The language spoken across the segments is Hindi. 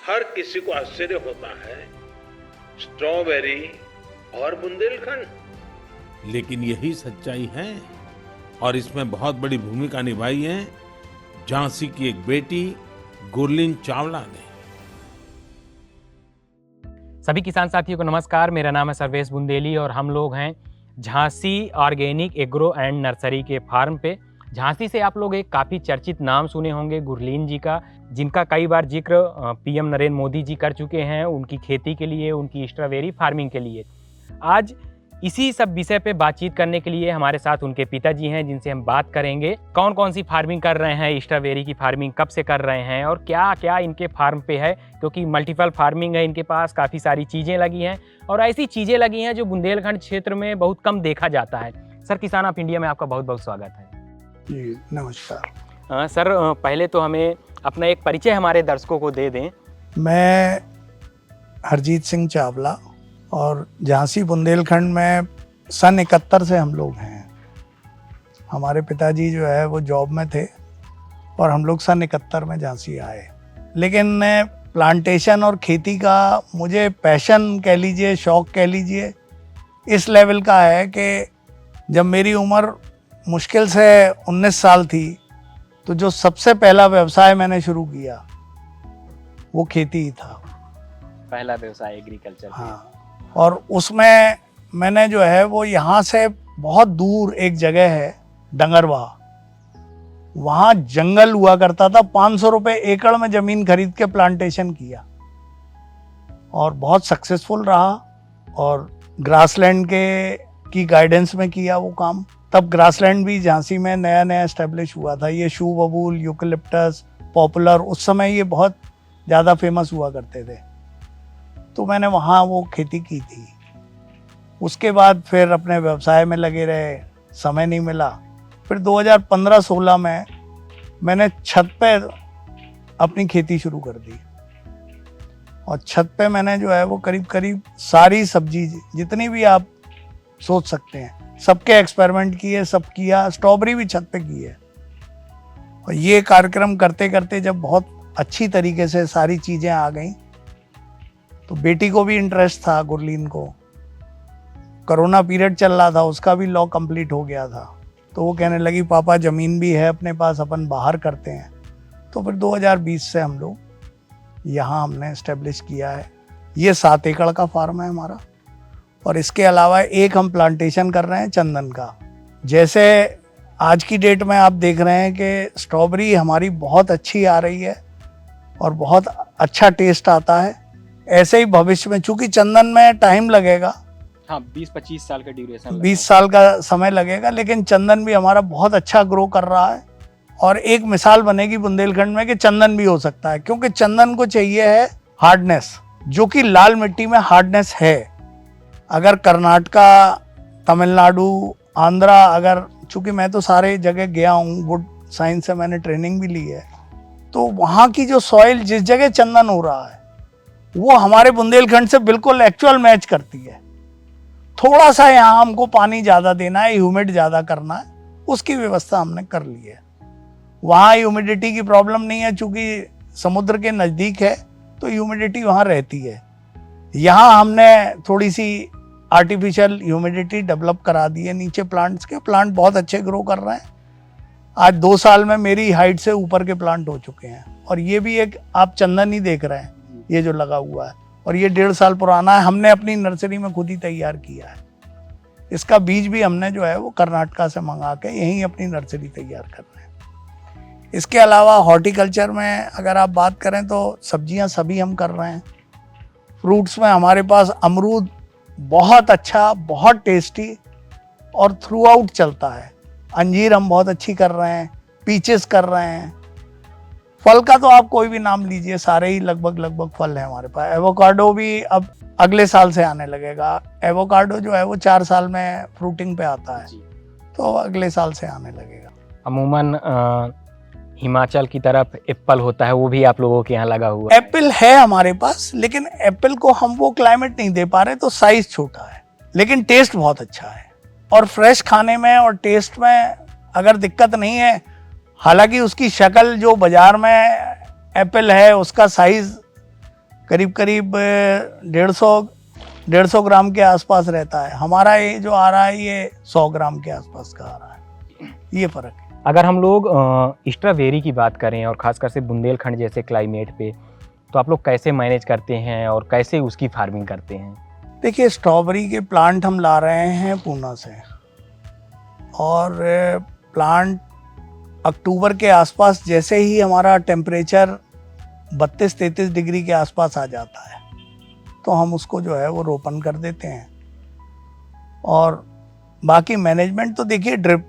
हर किसी को आश्चर्य होता है, स्ट्रॉबेरी और बुंदेलखंड। लेकिन यही सच्चाई है और इसमें बहुत बड़ी भूमिका निभाई है झांसी की एक बेटी गुरलीन चावला ने। सभी किसान साथियों को नमस्कार। मेरा नाम है सर्वेश बुंदेली और हम लोग हैं Jhansi organic agro and nursery के फार्म पे। झांसी से आप लोग एक काफ़ी चर्चित नाम सुने होंगे गुरलीन जी का, जिनका कई बार जिक्र पीएम नरेंद्र मोदी जी कर चुके हैं उनकी खेती के लिए, उनकी स्ट्रॉबेरी फार्मिंग के लिए। आज इसी सब विषय पे बातचीत करने के लिए हमारे साथ उनके पिताजी हैं, जिनसे हम बात करेंगे कौन कौन सी फार्मिंग कर रहे हैं, स्ट्रॉबेरी की फार्मिंग कब से कर रहे हैं और क्या क्या इनके फार्म पे है, क्योंकि मल्टीपल फार्मिंग है इनके पास, काफ़ी सारी चीज़ें लगी हैं और ऐसी चीज़ें लगी हैं जो बुंदेलखंड क्षेत्र में बहुत कम देखा जाता है। सर, किसान ऑफ इंडिया में आपका बहुत बहुत स्वागत है। जी नमस्कार। सर, पहले तो हमें अपना एक परिचय हमारे दर्शकों को दे दें। मैं हरजीत सिंह चावला और झांसी बुंदेलखंड में सन 71 से हम लोग हैं। हमारे पिताजी जो है वो जॉब में थे और हम लोग सन 71 में झांसी आए। लेकिन प्लांटेशन और खेती का मुझे पैशन कह लीजिए, शौक़ कह लीजिए, इस लेवल का है कि जब मेरी उम्र मुश्किल से 19 साल थी तो जो सबसे पहला व्यवसाय मैंने शुरू किया वो खेती ही था। पहला व्यवसाय एग्रीकल्चर। हाँ, और उसमें मैंने जो है वो यहाँ से बहुत दूर एक जगह है डंगरवा, वहाँ जंगल हुआ करता था, 500 रुपये एकड़ में ज़मीन खरीद के प्लांटेशन किया और बहुत सक्सेसफुल रहा। और ग्रासलैंड की गाइडेंस में किया वो काम। तब ग्रासलैंड भी झांसी में नया नया एस्टेब्लिश हुआ था। ये शू बबूल, यूकलिप्टस, पॉपुलर, उस समय ये बहुत ज़्यादा फेमस हुआ करते थे। तो मैंने वहाँ वो खेती की थी। उसके बाद फिर अपने व्यवसाय में लगे रहे, समय नहीं मिला। फिर 2015-16 में मैंने छत पे अपनी खेती शुरू कर दी और छत पे मैंने जो है वो करीब करीब सारी सब्जी जितनी भी आप सोच सकते हैं सबके एक्सपेरिमेंट किए, सब किया। स्ट्रॉबेरी भी छत पे की है। और ये कार्यक्रम करते करते जब बहुत अच्छी तरीके से सारी चीज़ें आ गई तो बेटी को भी इंटरेस्ट था, गुरलीन को। कोरोना पीरियड चल रहा था, उसका भी लॉ कंप्लीट हो गया था। तो वो कहने लगी पापा ज़मीन भी है अपने पास, अपन बाहर करते हैं। तो फिर 2020 से हम लोग यहाँ हमने इस्टेब्लिश किया है। ये 7 एकड़ का फार्म है हमारा और इसके अलावा एक हम प्लांटेशन कर रहे हैं चंदन का। जैसे आज की डेट में आप देख रहे हैं कि स्ट्रॉबेरी हमारी बहुत अच्छी आ रही है और बहुत अच्छा टेस्ट आता है, ऐसे ही भविष्य में, चूँकि चंदन में टाइम लगेगा, हाँ, 20-25 साल का ड्यूरेशन, 20 साल का समय लगेगा, लेकिन चंदन भी हमारा बहुत अच्छा ग्रो कर रहा है। और एक मिसाल बनेगी बुंदेलखंड में कि चंदन भी हो सकता है, क्योंकि चंदन को चाहिए है हार्डनेस, जो कि लाल मिट्टी में हार्डनेस है। अगर कर्नाटका, तमिलनाडु, आंध्रा, अगर, चूँकि मैं तो सारे जगह गया हूँ, वुड साइंस से मैंने ट्रेनिंग भी ली है, तो वहाँ की जो सॉइल जिस जगह चंदन हो रहा है वो हमारे बुंदेलखंड से बिल्कुल एक्चुअल मैच करती है। थोड़ा सा यहाँ हमको पानी ज़्यादा देना है, ह्यूमिड ज़्यादा करना है, उसकी व्यवस्था हमने कर ली है। वहाँ ह्यूमिडिटी की प्रॉब्लम नहीं है, चूँकि समुद्र के नज़दीक है तो ह्यूमिडिटी वहाँ रहती है। यहाँ हमने थोड़ी सी आर्टिफिशियल ह्यूमिडिटी डेवलप करा दी है नीचे प्लांट्स के। प्लांट बहुत अच्छे ग्रो कर रहे हैं। आज 2 साल में मेरी हाइट से ऊपर के प्लांट हो चुके हैं। और ये भी एक आप चंदन ही देख रहे हैं, ये जो लगा हुआ है, और ये 1.5 साल पुराना है। हमने अपनी नर्सरी में खुद ही तैयार किया है। इसका बीज भी हमने जो है वो कर्नाटका से मंगा के यहीं अपनी नर्सरी तैयार कर रहे हैं। इसके अलावा हॉर्टिकल्चर में अगर आप बात करें तो सब्जियां सभी हम कर रहे हैं। फ्रूट्स में हमारे पास अमरूद बहुत अच्छा, बहुत टेस्टी और थ्रू आउट चलता है। अंजीर हम बहुत अच्छी कर रहे हैं, पीचेस कर रहे हैं। फल का तो आप कोई भी नाम लीजिए, सारे ही लगभग फल है हमारे पास। एवोकाडो भी अब अगले साल से आने लगेगा। एवोकाडो जो है वो 4 साल में फ्रूटिंग पे आता है, तो अगले साल से आने लगेगा। अमूमन हिमाचल की तरफ एप्पल होता है, वो भी आप लोगों के यहाँ लगा हुआ है? एप्पल है हमारे पास, लेकिन एप्पल को हम वो क्लाइमेट नहीं दे पा रहे, तो साइज छोटा है, लेकिन टेस्ट बहुत अच्छा है। और फ्रेश खाने में और टेस्ट में अगर दिक्कत नहीं है, हालांकि उसकी शक्ल जो बाजार में एप्पल है उसका साइज करीब करीब 150 ग्राम के आसपास रहता है। हमारा ये जो आ रहा है ये 100 ग्राम के आसपास का आ रहा है, ये फर्क है। अगर हम लोग स्ट्रॉबेरी की बात करें और ख़ासकर से बुंदेलखंड जैसे क्लाइमेट पे, तो आप लोग कैसे मैनेज करते हैं और कैसे उसकी फार्मिंग करते हैं? देखिए, स्ट्रॉबेरी के प्लांट हम ला रहे हैं पूना से, और प्लांट अक्टूबर के आसपास जैसे ही हमारा टेम्परेचर 32-33 डिग्री के आसपास आ जाता है तो हम उसको जो है वो रोपण कर देते हैं। और बाकी मैनेजमेंट तो देखिए ड्रिप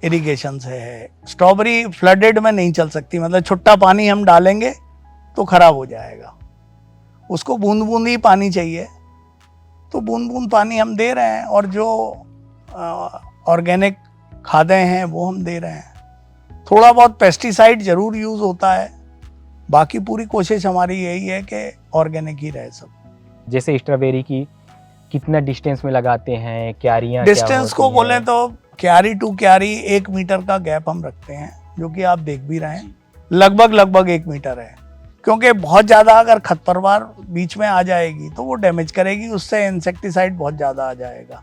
इरिगेशन से है। स्ट्रॉबेरी फ्लडेड में नहीं चल सकती, मतलब छुट्टा पानी हम डालेंगे तो खराब हो जाएगा, उसको बूंद बूंद ही पानी चाहिए, तो बूंद बूंद पानी हम दे रहे हैं। और जो ऑर्गेनिक खादें हैं वो हम दे रहे हैं। थोड़ा बहुत पेस्टिसाइड जरूर यूज़ होता है, बाकी पूरी कोशिश हमारी यही है कि ऑर्गेनिक ही रहे सब। जैसे स्ट्रॉबेरी की कितना डिस्टेंस में लगाते हैं, क्यारियाँ डिस्टेंस को बोले तो क्यारी टू क्यारी 1 मीटर का गैप हम रखते हैं, जो कि आप देख भी रहे हैं, लगभग 1 मीटर है। क्योंकि बहुत ज़्यादा अगर खरपतवार बीच में आ जाएगी तो वो डैमेज करेगी, उससे इंसेक्टिसाइड बहुत ज़्यादा आ जाएगा,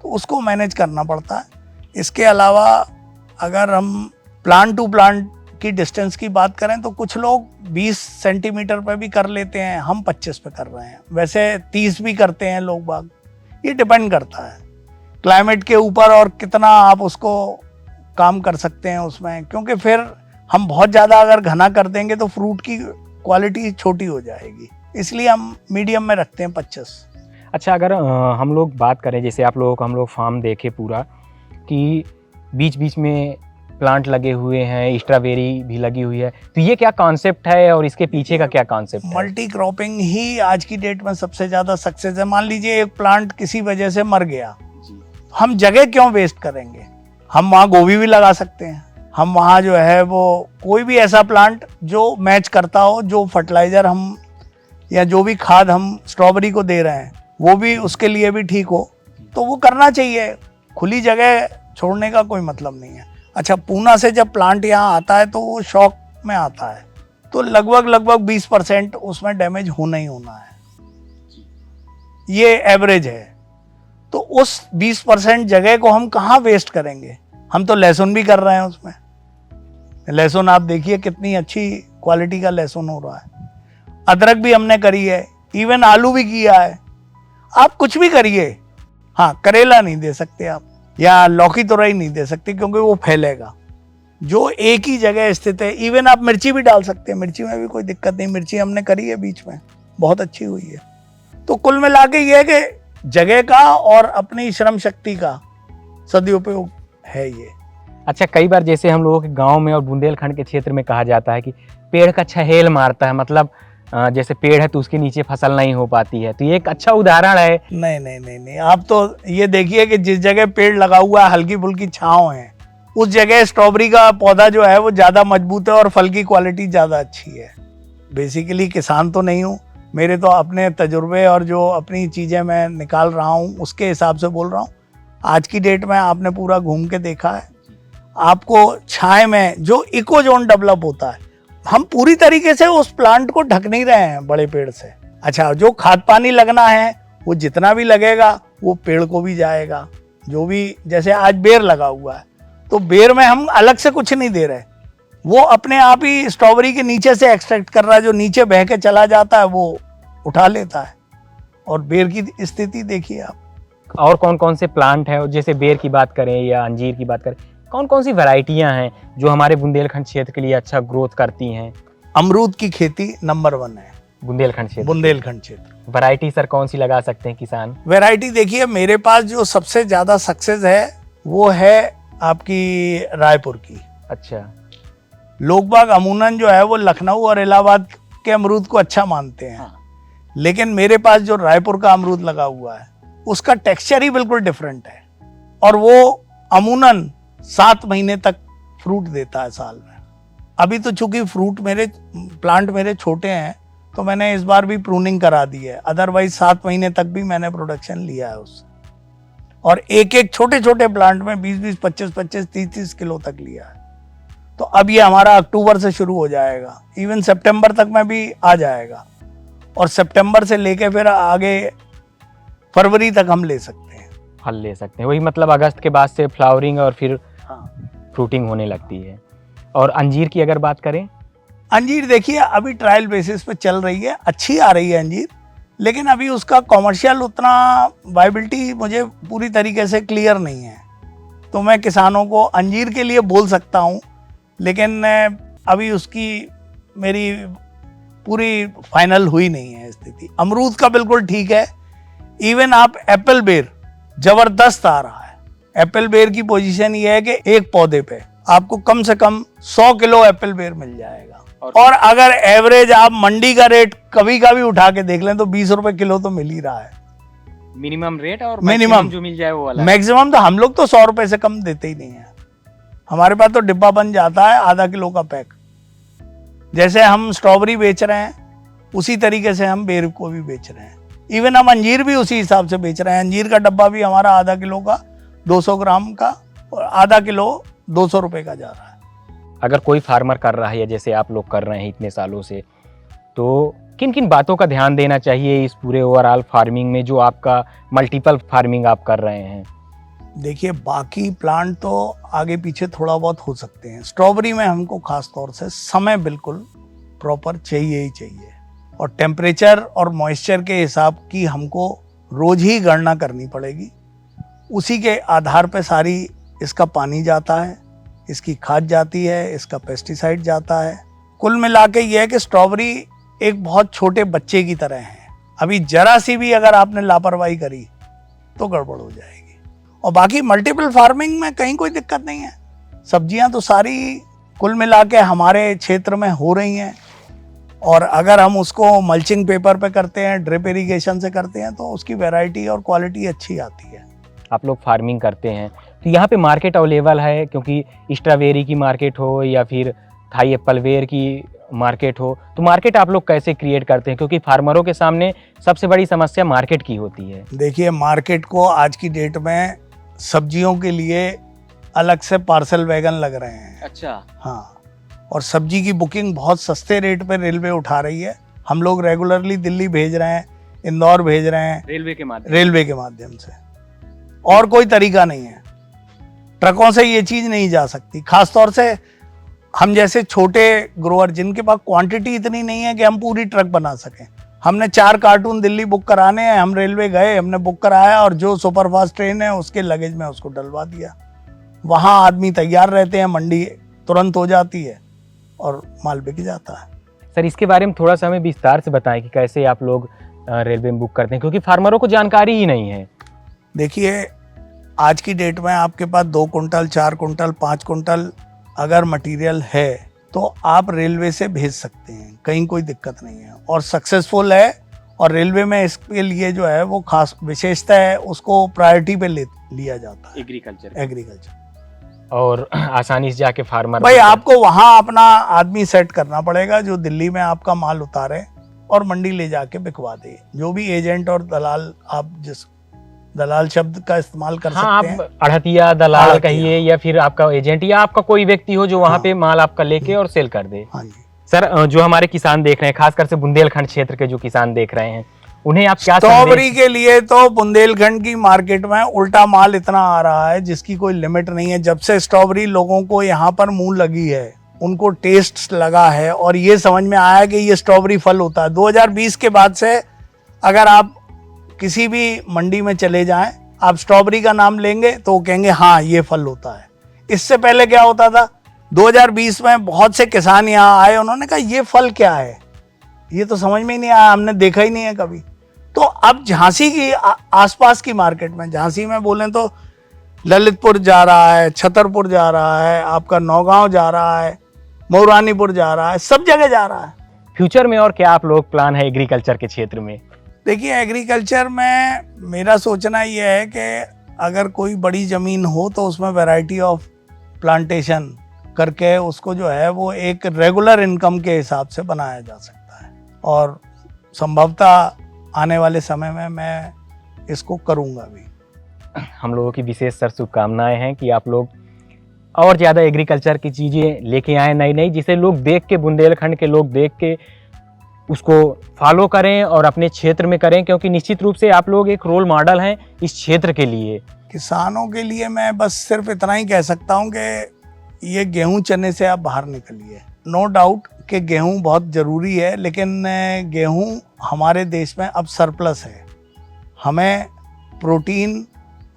तो उसको मैनेज करना पड़ता है। इसके अलावा अगर हम प्लांट टू प्लांट की डिस्टेंस की बात करें तो कुछ लोग 20 सेंटीमीटर पर भी कर लेते हैं, हम 25 पे कर रहे हैं, वैसे 30 भी करते हैं लोग बाग। ये डिपेंड करता है क्लाइमेट के ऊपर और कितना आप उसको काम कर सकते हैं उसमें, क्योंकि फिर हम बहुत ज़्यादा अगर घना कर देंगे तो फ्रूट की क्वालिटी छोटी हो जाएगी, इसलिए हम मीडियम में रखते हैं 25। अच्छा, अगर हम लोग बात करें, जैसे आप लोगों को हम लोग फार्म देखे पूरा कि बीच बीच में प्लांट लगे हुए हैं, स्ट्रॉबेरी भी लगी हुई है, तो ये क्या कॉन्सेप्ट है और इसके पीछे का क्या कॉन्सेप्ट है? मल्टी क्रॉपिंग ही आज की डेट में सबसे ज़्यादा सक्सेस है। मान लीजिए एक प्लांट किसी वजह से मर गया, हम जगह क्यों वेस्ट करेंगे? हम वहाँ गोभी भी लगा सकते हैं, हम वहाँ जो है वो कोई भी ऐसा प्लांट जो मैच करता हो, जो फर्टिलाइज़र हम या जो भी खाद हम स्ट्रॉबेरी को दे रहे हैं वो भी उसके लिए भी ठीक हो, तो वो करना चाहिए। खुली जगह छोड़ने का कोई मतलब नहीं है। अच्छा, पूना से जब प्लांट यहाँ आता है तो वो शौक में आता है, तो लगभग 20% उसमें डैमेज होना ही होना है, ये एवरेज है। तो उस 20% जगह को हम कहाँ वेस्ट करेंगे? हम तो लहसुन भी कर रहे हैं उसमें। लहसुन आप देखिए कितनी अच्छी क्वालिटी का लहसुन हो रहा है, अदरक भी हमने करी है, इवन आलू भी किया है। आप कुछ भी करिए, हाँ करेला नहीं दे सकते आप, या लौकी तुरई नहीं दे सकते क्योंकि वो फैलेगा। जो एक ही जगह स्थित है, इवन आप मिर्ची भी डाल सकते हैं, मिर्ची में भी कोई दिक्कत नहीं, मिर्ची हमने करी है बीच में, बहुत अच्छी हुई है। तो कुल मिला के ये है कि जगह का और अपनी श्रम शक्ति का सदुपयोग है ये। अच्छा, कई बार जैसे हम लोगों के गांव में और बुंदेलखंड के क्षेत्र में कहा जाता है कि पेड़ का छहेल मारता है, मतलब जैसे पेड़ है तो उसके नीचे फसल नहीं हो पाती है, तो ये एक अच्छा उदाहरण है। नहीं, आप तो ये देखिए कि जिस जगह पेड़ लगा हुआ है हल्की फुल्की छांव है, उस जगह स्ट्रॉबेरी का पौधा जो है वो ज़्यादा मजबूत है और फल की क्वालिटी ज़्यादा अच्छी है। बेसिकली किसान तो नहीं हूँ, मेरे तो अपने तजुर्बे और जो अपनी चीज़ें मैं निकाल रहा हूँ उसके हिसाब से बोल रहा हूँ। आज की डेट में आपने पूरा घूम के देखा है, आपको छाए में जो इको जोन डेवलप होता है, हम पूरी तरीके से उस प्लांट को ढक नहीं रहे हैं बड़े पेड़ से। अच्छा, जो खाद पानी लगना है वो जितना भी लगेगा वो पेड़ को भी जाएगा। जो भी, जैसे आज बेर लगा हुआ है तो बेर में हम अलग से कुछ नहीं दे रहे, वो अपने आप ही स्ट्रॉबेरी के नीचे से एक्सट्रैक्ट कर रहा है, जो नीचे बह के चला जाता है वो उठा लेता है। और बेर की स्थिति देखिए आप। और कौन कौन से प्लांट है, जैसे बेर की बात करें या अंजीर की बात करें, कौन कौन सी वैरायटियां हैं जो हमारे बुंदेलखंड क्षेत्र के लिए अच्छा ग्रोथ करती हैं? अमरूद की खेती नंबर 1 है बुंदेलखंड क्षेत्र। वैरायटी सर कौन सी लगा सकते हैं किसान? वैरायटी देखिए, मेरे पास जो सबसे ज्यादा सक्सेस है वो है आपकी रायपुर की। अच्छा, लोग बाग अमूनन जो है वो लखनऊ और इलाहाबाद के अमरूद को अच्छा मानते हैं, लेकिन मेरे पास जो रायपुर का अमरूद लगा हुआ है उसका टेक्सचर ही बिल्कुल डिफरेंट है, और वो अमूनन 7 महीने तक फ्रूट देता है साल में। अभी तो चूंकि प्लांट मेरे छोटे हैं तो मैंने इस बार भी प्रूनिंग करा दी है, अदरवाइज 7 महीने तक भी मैंने प्रोडक्शन लिया है उससे। और एक एक छोटे छोटे प्लांट में 20-20, 25-25, 30-30 किलो तक लिया है। तो अब ये हमारा अक्टूबर से शुरू हो जाएगा, इवन सितंबर तक में भी आ जाएगा। और सितंबर से लेके फिर आगे फरवरी तक हम ले सकते हैं। फल ले सकते हैं, वही मतलब अगस्त के बाद से फ्लावरिंग और फिर हाँ। फ्रूटिंग होने लगती है। और अंजीर की अगर बात करें, अंजीर देखिए अभी ट्रायल बेसिस पे चल रही है, अच्छी आ रही है अंजीर, लेकिन अभी उसका कॉमर्शियल उतना वायबिलिटी मुझे पूरी तरीके से क्लियर नहीं है। तो मैं किसानों को अंजीर के लिए बोल सकता हूँ, लेकिन अभी उसकी मेरी पूरी फाइनल हुई नहीं है स्थिति। अमरूद का बिल्कुल ठीक है। इवन आप एप्पल बेर जबरदस्त आ रहा है। एप्पल बेर की पोजीशन ये है कि एक पौधे पे आपको कम से कम 100 किलो एप्पल बेर मिल जाएगा। और अगर एवरेज आप मंडी का रेट कभी कभी उठा के देख लें तो 20 रुपए किलो तो मिल ही रहा है मिनिमम रेट, और मिनिमम जो मिल जाए वो वाला। मैक्सिमम तो हम लोग तो 100 रुपए से कम देते ही नहीं है। हमारे पास तो डिब्बा बन जाता है आधा किलो का पैक। जैसे हम स्ट्रॉबेरी बेच रहे हैं उसी तरीके से हम बेर को भी बेच रहे हैं। इवन हम अंजीर भी उसी हिसाब से बेच रहे हैं। अंजीर का डब्बा भी हमारा आधा किलो का 200 ग्राम का और आधा किलो 200 रुपए का जा रहा है। अगर कोई फार्मर कर रहा है या जैसे आप लोग कर रहे हैं इतने सालों से, तो किन किन बातों का ध्यान देना चाहिए इस पूरे ओवरऑल फार्मिंग में, जो आपका मल्टीपल फार्मिंग आप कर रहे हैं? देखिए बाकी प्लांट तो आगे पीछे थोड़ा बहुत हो सकते हैं। स्ट्रॉबेरी में हमको खास तौर से समय बिल्कुल प्रॉपर चाहिए ही चाहिए, और टेम्परेचर और मॉइस्चर के हिसाब की हमको रोज ही गणना करनी पड़ेगी। उसी के आधार पे सारी इसका पानी जाता है, इसकी खाद जाती है, इसका पेस्टिसाइड जाता है। कुल मिला के ये है कि स्ट्रॉबेरी एक बहुत छोटे बच्चे की तरह है। अभी जरा सी भी अगर आपने लापरवाही करी तो गड़बड़ हो जाएगी। और बाकी मल्टीपल फार्मिंग में कहीं कोई दिक्कत नहीं है। सब्जियां तो सारी कुल मिला के हमारे क्षेत्र में हो रही हैं, और अगर हम उसको मल्चिंग पेपर पे करते हैं, ड्रिप इरिगेशन से करते हैं, तो उसकी वैरायटी और क्वालिटी अच्छी आती है। आप लोग फार्मिंग करते हैं तो यहाँ पे मार्केट अवेलेबल है, क्योंकि स्ट्रॉबेरी की मार्केट हो या फिर थाई एप्पल वेयर की मार्केट हो, तो मार्केट आप लोग कैसे क्रिएट करते हैं? क्योंकि फार्मरों के सामने सबसे बड़ी समस्या मार्केट की होती है। देखिए मार्केट को आज की डेट में सब्जियों के लिए अलग से पार्सल वैगन लग रहे हैं। अच्छा। हाँ, और सब्जी की बुकिंग बहुत सस्ते रेट पे रेलवे उठा रही है। हम लोग रेगुलरली दिल्ली भेज रहे हैं, इंदौर भेज रहे हैं रेलवे के माध्यम से। और कोई तरीका नहीं है, ट्रकों से ये चीज नहीं जा सकती। खासतौर से हम जैसे छोटे ग्रोअर जिनके पास क्वांटिटी इतनी नहीं है कि हम पूरी ट्रक बना सकें। हमने 4 कार्टून दिल्ली बुक कराने हैं, हम रेलवे गए, हमने बुक कराया और जो सुपरफास्ट ट्रेन है उसके लगेज में उसको डलवा दिया। वहाँ आदमी तैयार रहते हैं, मंडी तुरंत हो जाती है और माल बिक जाता है। सर, इसके बारे में थोड़ा सा हमें विस्तार से बताएं कि कैसे आप लोग रेलवे में बुक करते हैं, क्योंकि फार्मरों को जानकारी ही नहीं है। देखिए आज की डेट में आपके पास 2 कुंटल 4 कुंटल 5 कुंटल अगर मटेरियल है तो आप रेलवे से भेज सकते हैं, कहीं कोई दिक्कत नहीं है और सक्सेसफुल है। और रेलवे में इसके लिए जो है वो खास विशेषता है, उसको प्रायोरिटी पे लिया जाता है, एग्रीकल्चर। और आसानी से जाके फार्मर भाई आपको वहाँ अपना आदमी सेट करना पड़ेगा जो दिल्ली में आपका माल उतारे और मंडी ले जाके बिकवा दे। जो भी एजेंट और दलाल, आप जिस दलाल शब्द का इस्तेमाल कर सकते हैं, आप अड़हतिया दलाल कहिए या फिर आपका एजेंट या आपका कोई व्यक्ति हो जो वहाँ पे माल आपका लेके और सेल कर दे। हाँ जी। सर, जो हमारे किसान देख रहे हैं, खासकर से बुंदेलखंड क्षेत्र के जो किसान देख रहे हैं, उन्हें आप क्या स्ट्रॉबेरी के लिए तो बुंदेलखंड की मार्केट में उल्टा माल इतना आ रहा है जिसकी कोई लिमिट नहीं है। जब से स्ट्रॉबेरी लोगों को यहाँ पर मुंह लगी है, उनको टेस्ट लगा है और ये समझ में आया कि ये स्ट्रॉबेरी फल होता है। 2020 के बाद से अगर आप किसी भी मंडी में चले जाएं, आप स्ट्रॉबेरी का नाम लेंगे तो वो कहेंगे हाँ ये फल होता है। इससे पहले क्या होता था, 2020 में बहुत से किसान यहाँ आए, उन्होंने कहा ये फल क्या है, ये तो समझ में ही नहीं आया, हमने देखा ही नहीं है कभी। तो अब झांसी की आसपास की मार्केट में, झांसी में बोलें तो ललितपुर जा रहा है, छतरपुर जा रहा है, आपका नौगांव जा रहा है, मऊरानीपुर जा रहा है, सब जगह जा रहा है। फ्यूचर में और क्या आप लोग प्लान है एग्रीकल्चर के क्षेत्र में? देखिए एग्रीकल्चर में मेरा सोचना ये है कि अगर कोई बड़ी ज़मीन हो तो उसमें वैरायटी ऑफ प्लांटेशन करके उसको जो है वो एक रेगुलर इनकम के हिसाब से बनाया जा सकता है, और संभवतः आने वाले समय में मैं इसको करूँगा भी। हम लोगों की विशेष सर शुभकामनाएं हैं कि आप लोग और ज़्यादा एग्रीकल्चर की चीज़ें लेके आए नई नई, जिसे लोग देख के, बुंदेलखंड के लोग देख के उसको फॉलो करें और अपने क्षेत्र में करें, क्योंकि निश्चित रूप से आप लोग एक रोल मॉडल हैं इस क्षेत्र के लिए। किसानों के लिए मैं बस सिर्फ इतना ही कह सकता हूँ कि ये गेहूं चने से आप बाहर निकलिए। नो डाउट कि गेहूं बहुत ज़रूरी है, लेकिन गेहूं हमारे देश में अब सरप्लस है। हमें प्रोटीन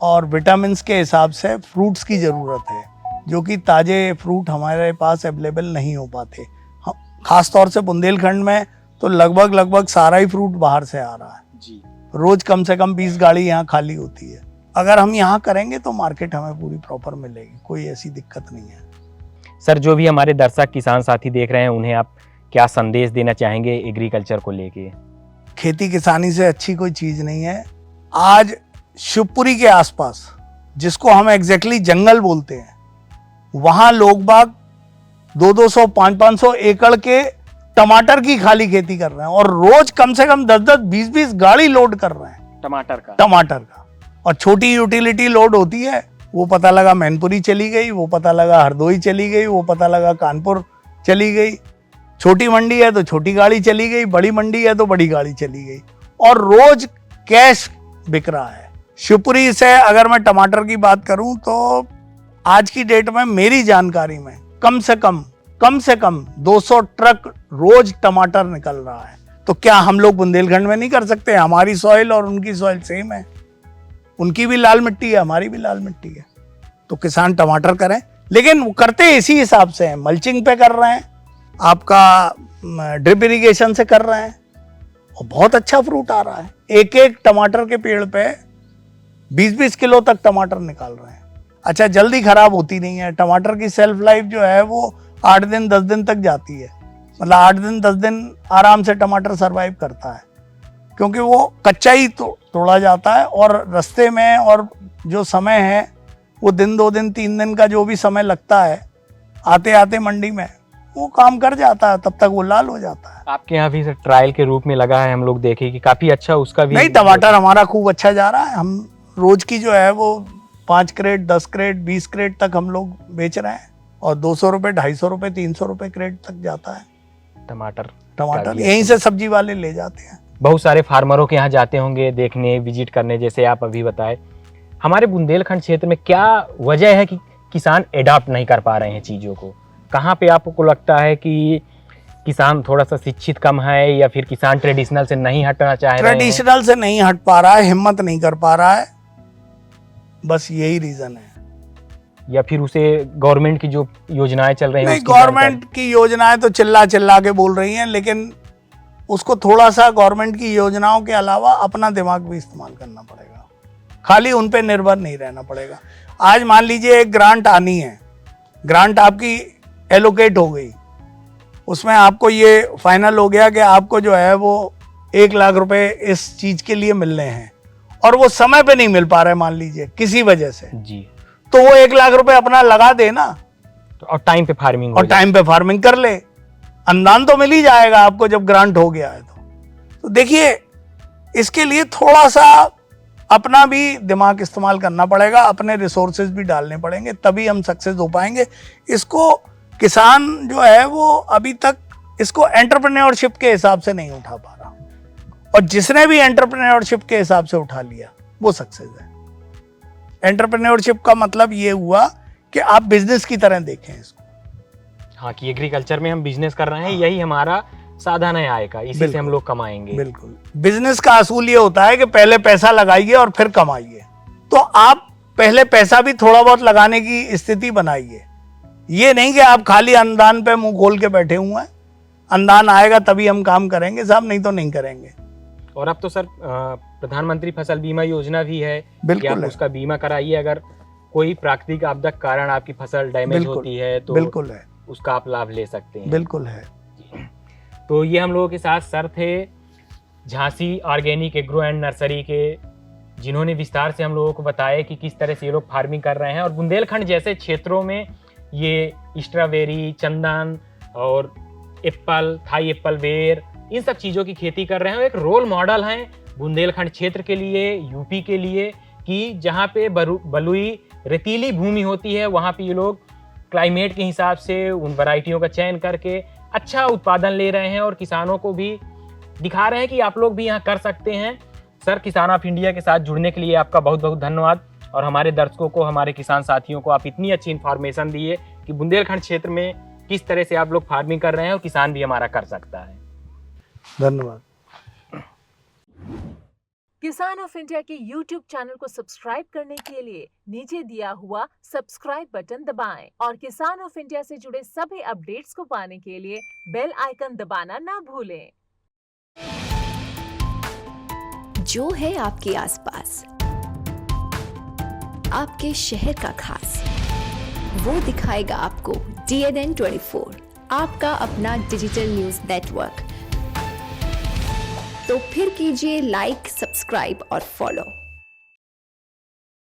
और विटामिन्स के हिसाब से फ्रूट्स की ज़रूरत है, जो कि ताज़े फ्रूट हमारे पास अवेलेबल नहीं हो पाते। ख़ास तौर से बुंदेलखंड में तो लगभग सारा ही फ्रूट बाहर से आ रहा है जी। रोज़ कम से कम 20 गाड़ी यहाँ खाली होती है। अगर हम यहाँ करेंगे तो मार्केट हमें पूरी प्रॉपर मिलेगी, कोई ऐसी दिक्कत नहीं है। सर, जो भी हमारे दर्शक किसान साथी देख रहे हैं, उन्हें आप क्या संदेश देना चाहेंगे एग्रीकल्चर को लेके? खेती किसानी से अच्छी कोई चीज़ नहीं है। आज शिवपुरी के आसपास, जिसको हम एग्जैक्टली जंगल बोलते हैं, वहाँ लोग बाग 200-200, 500-500 एकड़ के टमाटर की खाली खेती कर रहे हैं और रोज कम से कम 10-10, 20-20 गाड़ी लोड कर रहे हैं टमाटर का। और छोटी यूटिलिटी लोड होती है, वो पता लगा मैनपुरी चली गई, वो पता लगा हरदोई चली गई, वो पता लगा कानपुर चली गई। छोटी मंडी है तो छोटी गाड़ी चली गई, बड़ी मंडी है तो बड़ी गाड़ी चली गई, और रोज कैश बिक रहा है। शिवपुरी से अगर मैं टमाटर की बात करूं तो आज की डेट में मेरी जानकारी में कम से कम 200 ट्रक रोज टमाटर निकल रहा है। तो क्या हम लोग बुंदेलखंड में नहीं कर सकते? हमारी सॉइल और उनकी सॉइल सेम है, उनकी भी लाल मिट्टी है, हमारी भी लाल मिट्टी है। तो किसान टमाटर करें, लेकिन वो करते इसी हिसाब से हैं। मल्चिंग पे कर रहे हैं, आपका ड्रिप इरिगेशन से कर रहे हैं, और बहुत अच्छा फ्रूट आ रहा है। एक एक टमाटर के पेड़ पे 20-20 किलो तक टमाटर निकाल रहे हैं। अच्छा, जल्दी खराब होती नहीं है। टमाटर की सेल्फ लाइफ जो है वो 8 दिन 10 दिन तक जाती है। मतलब 8 दिन 10 दिन आराम से टमाटर सरवाइव करता है, क्योंकि वो कच्चा ही तोड़ा जाता है, और रास्ते में और जो समय है वो दिन 2 दिन 3 दिन का जो भी समय लगता है आते आते मंडी में, वो काम कर जाता है, तब तक वो लाल हो जाता है। आपके यहाँ भी ट्रायल के रूप में लगा है, हम लोग देखे कि काफी अच्छा उसका भी। नहीं, टमाटर हमारा खूब अच्छा जा रहा है। हम रोज की जो है वो 5 क्रेट, 10 क्रेट, 20 क्रेट तक हम लोग बेच रहे हैं, और 200 रुपये, 250 रुपये, 300 रुपये क्रेट तक जाता है टमाटर। यहीं से सब्जी वाले ले जाते हैं। बहुत सारे फार्मरों के यहाँ जाते होंगे देखने, विजिट करने, जैसे आप अभी बताए। हमारे बुंदेलखंड क्षेत्र में क्या वजह है कि किसान एडॉप्ट नहीं कर पा रहे हैं चीज़ों को? कहाँ पे आपको लगता है कि किसान थोड़ा सा शिक्षित कम है, या फिर किसान ट्रेडिशनल से नहीं हटना चाह रहे हैं? ट्रेडिशनल से नहीं हट पा रहा है, हिम्मत नहीं कर पा रहा है, बस यही रीजन है। या फिर उसे गवर्नमेंट की जो योजनाएं चल रही हैं? नहीं, गवर्नमेंट की योजनाएं तो चिल्ला के बोल रही हैं, लेकिन उसको थोड़ा सा गवर्नमेंट की योजनाओं के अलावा अपना दिमाग भी इस्तेमाल करना पड़ेगा। खाली उन पे निर्भर नहीं रहना पड़ेगा। आज मान लीजिए एक ग्रांट आनी है, ग्रांट आपकी एलोकेट हो गई, उसमें आपको ये फाइनल हो गया कि आपको जो है वो 1 लाख रुपए इस चीज के लिए मिलने हैं, और वो समय पे नहीं मिल पा रहे मान लीजिए किसी वजह से जी, तो वो 1 लाख रुपए अपना लगा दे ना, और टाइम पे फार्मिंग कर ले, अनुदान तो मिल ही जाएगा आपको जब ग्रांट हो गया है। तो देखिए, इसके लिए थोड़ा सा अपना भी दिमाग इस्तेमाल करना पड़ेगा, अपने रिसोर्सेज भी डालने पड़ेंगे, तभी हम सक्सेस हो पाएंगे। इसको किसान जो है वो अभी तक इसको एंटरप्रेन्योरशिप के हिसाब से नहीं उठा पा रहा, और जिसने भी एंटरप्रेन्योरशिप के हिसाब से उठा लिया वो सक्सेस है। एंटरप्रेन्योरशिप का मतलब ये हुआ कि आप बिजनेस की तरह देखें इसको। हाँ, कि एग्रीकल्चर में हम बिजनेस कर रहे हैं, यही हमारा साधन है आय का, इसी से हम लोग कमाएंगे। बिल्कुल, बिजनेस का असूल ये होता है कि पहले पैसा लगाइए और फिर कमाइए। तो आप पहले पैसा भी थोड़ा बहुत लगाने की स्थिति बनाइए, ये नहीं कि आप खाली अनुदान पे मुंह खोल के बैठे हुए हैं। अनुदान आएगा तभी हम काम करेंगे साहब, नहीं तो नहीं करेंगे। और अब तो सर प्रधानमंत्री फसल बीमा योजना भी है, बिल्कुल, आप उसका बीमा कराइए। अगर कोई प्राकृतिक आपदा के कारण आपकी फसल डैमेज होती है तो बिल्कुल है, उसका आप लाभ ले सकते हैं। बिल्कुल है। तो ये हम लोगों के साथ सर थे Jhansi organic agro and nursery के, जिन्होंने विस्तार से हम लोगों को बताया कि किस तरह से ये लोग फार्मिंग कर रहे हैं, और बुंदेलखंड जैसे क्षेत्रों में ये स्ट्रॉबेरी, चंदन और एप्पल, थाई एप्पल, बेर, इन सब चीज़ों की खेती कर रहे हैं। एक रोल मॉडल हैं बुंदेलखंड क्षेत्र के लिए, यूपी के लिए, कि जहाँ पे बलुई रेतीली भूमि होती है, वहाँ पे ये लोग क्लाइमेट के हिसाब से उन वैरायटियों का चयन करके अच्छा उत्पादन ले रहे हैं, और किसानों को भी दिखा रहे हैं कि आप लोग भी यहाँ कर सकते हैं। सर, किसान ऑफ इंडिया के साथ जुड़ने के लिए आपका बहुत बहुत धन्यवाद, और हमारे दर्शकों को, हमारे किसान साथियों को आप इतनी अच्छी इन्फॉर्मेशन दिए कि बुंदेलखंड क्षेत्र में किस तरह से आप लोग फार्मिंग कर रहे हैं और किसान भी हमारा कर सकता है। धन्यवाद। किसान ऑफ इंडिया के YouTube चैनल को सब्सक्राइब करने के लिए नीचे दिया हुआ सब्सक्राइब बटन दबाएं और किसान ऑफ इंडिया से जुड़े सभी अपडेट्स को पाने के लिए बेल आइकन दबाना ना भूलें। जो है आपके आसपास, आपके शहर का खास, वो दिखाएगा आपको DNN 24, आपका अपना डिजिटल न्यूज नेटवर्क। तो फिर कीजिए लाइक, सब्सक्राइब और फॉलो।